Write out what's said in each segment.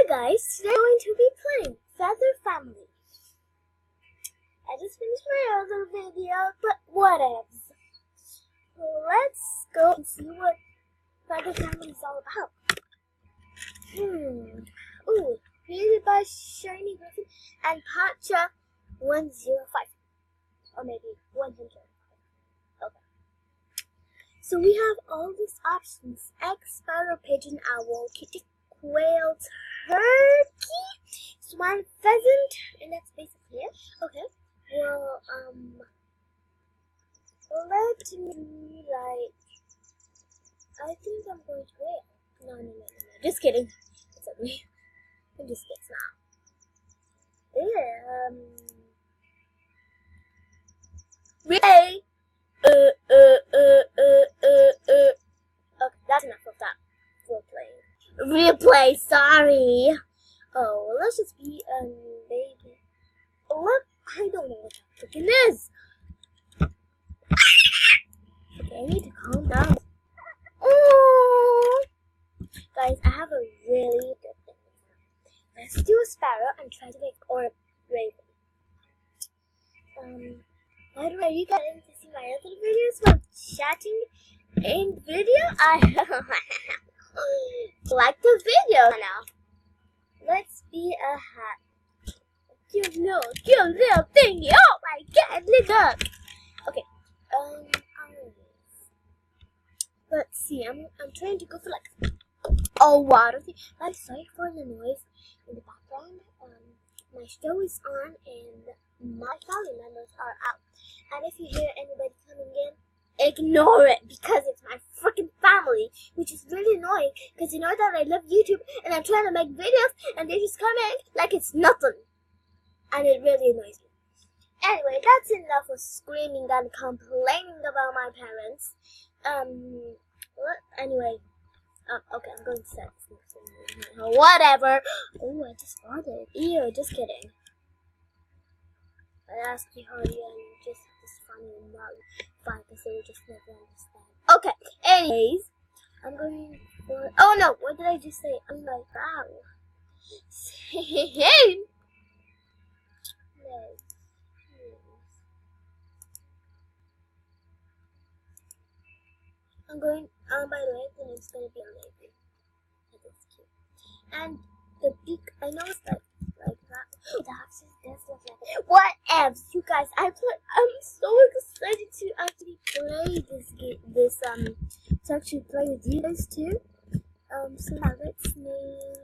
Hi guys, today we're going to be playing Feather Family. I just finished my other video, but whatevs. Let's go and see what Feather Family is all about. Ooh, created by Shiny Griffin and Pacha 105. Or maybe 100. Okay. So we have all these options: egg, sparrow, pigeon, owl, kitty, quail, turkey, swan, pheasant, and that's basically it. Okay. Well, let me, I think I'm going to whale. No. Just kidding. It's ugly. I'm just kidding now. Yeah, Relay. Okay, that's enough of that replay. Sorry. Oh, well, let's just be baby. Oh, look, I don't know what that freaking is. Okay, I need to calm down. Oh, guys, I have a really good thing. Let's do a sparrow and try to make or a raven. By the way, you guys didn't see my other videos about chatting in video? I like the video now. Let's be a hat. Cute little thingy. Oh my god, look up. Okay. Let's see. I'm trying to go for like a water thing. I'm sorry for the noise in the background. My show is on and my family members are out. And if you hear anybody coming in, ignore it because it's my freaking family, which is really annoying because you know that I love YouTube and I'm trying to make videos and they just come in like it's nothing. And it really annoys me. Anyway, that's enough of screaming and complaining about my parents. Anyway, okay, I'm going to set this next one. Whatever. Oh, I just farted. Ew, just kidding. I asked you how you just funny and not fine because they would just never understand. Okay, anyways, I'm going for. Oh no, what did I just say? I'm like, wow. I'm going, by the way, then it's going to be amazing. That's cute. And the beak, I know it's like that. The axis does look like it. Whatevs, you guys, I'm so excited to actually play this game, to actually play with you guys too. So now let's name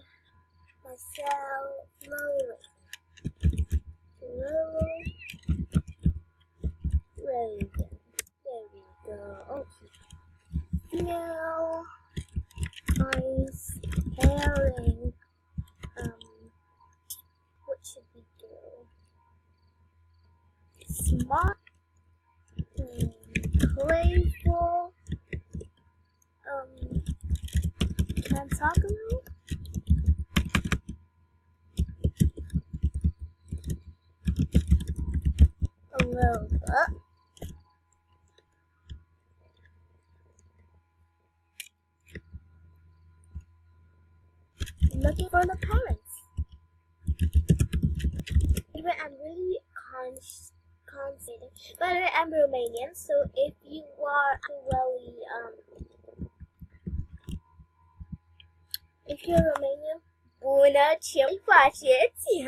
myself Raven. There we go. Okay. Now, nice herring. What should we do? Smart, playful, can talk a little. A little bit. Looking for the parents. Anyway, I'm really concentrated. By the way, I'm Romanian, so if you are if you're Romanian, bună ce-mi faceți?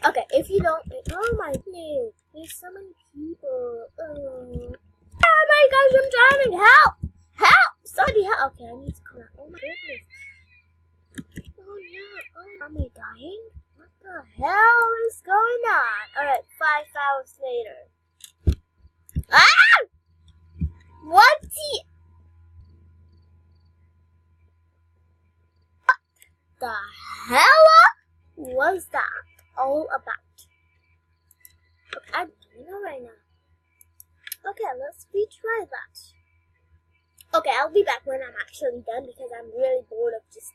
Okay, if you don't, oh my goodness, there's so many people. Oh my gosh, I'm drowning! Help! Help! Sorry, help! Okay, I need to come out. Oh my goodness. Oh no! Oh, am I dying? What the hell is going on? Alright, 5 hours later. Ah! What the hell was that all about? Okay, I don't know right now. Okay, let's retry that. Okay, I'll be back when I'm actually done because I'm really bored of just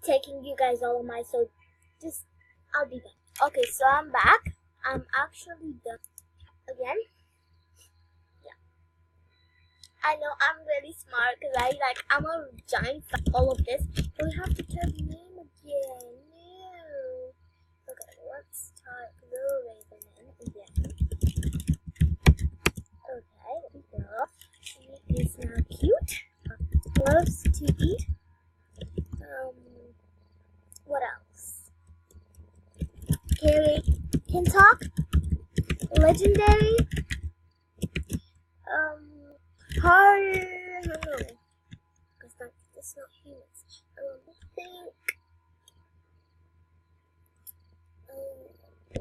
taking you guys all of my, so I'll be back. Okay, so I'm back. I'm actually done again. Yeah. I know I'm really smart because I'm a giant fan of all of this. But we have to tell the name again. carry, can talk, legendary, hard, I don't know, because that's not humans. I think,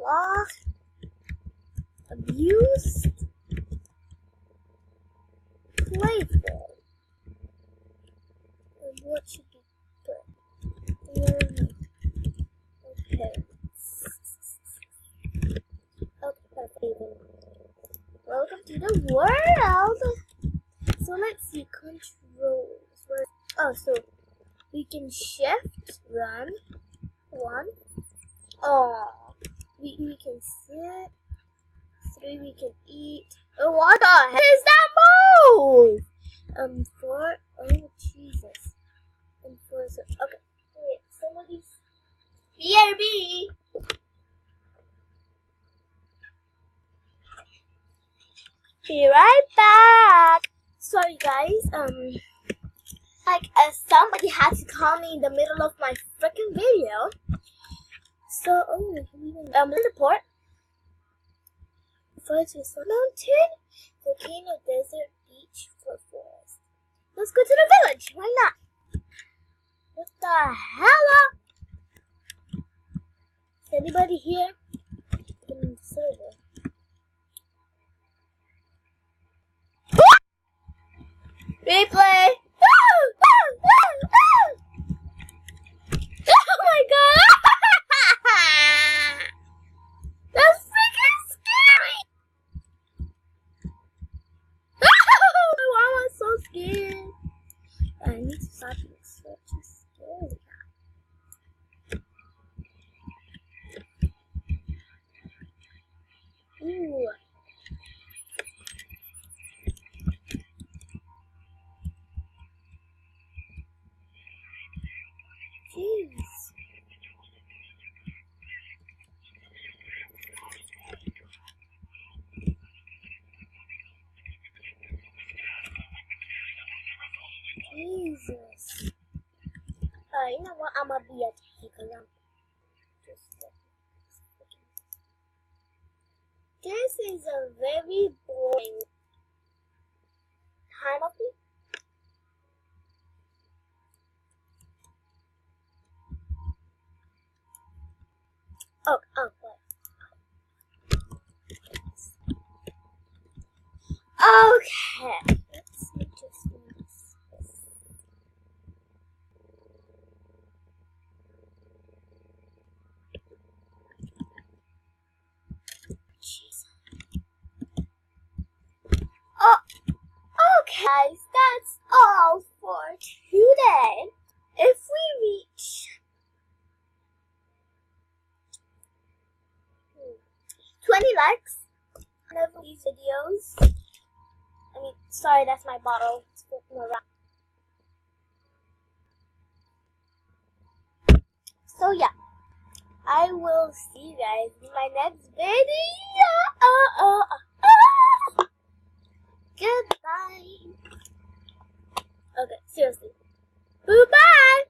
lost, abused, playful. What should be put? Okay. Okay, perfect. Welcome to the world. So let's see controls. Oh, so we can shift, run, one. Oh, we can sit. 3, we can eat. Oh, what the heck is that move? 4. Oh, Jesus. And 4 is okay. Wait, some of these. BRB. Be right back. Sorry, guys. Somebody had to call me in the middle of my freaking video. So, the port. First is mountain, volcano, desert, beach, forest. Let's go to the village. Why not? What the hell? Is anybody here? In the server. Replay. Oh my god! That's freaking scary! I was so scared. I need to stop being such a scary guy. Ooh. Jeez. Jesus. You know what? I'm gonna be a taker. This is a very boring kind of thing. Okay. Let's just use this. Jeez. Oh, okay, guys, that's all for today. If we reach 20 likes on these videos, sorry, that's my bottle. It's flipping around. So yeah, I will see you guys in my next video. Goodbye. Okay, seriously. Goodbye.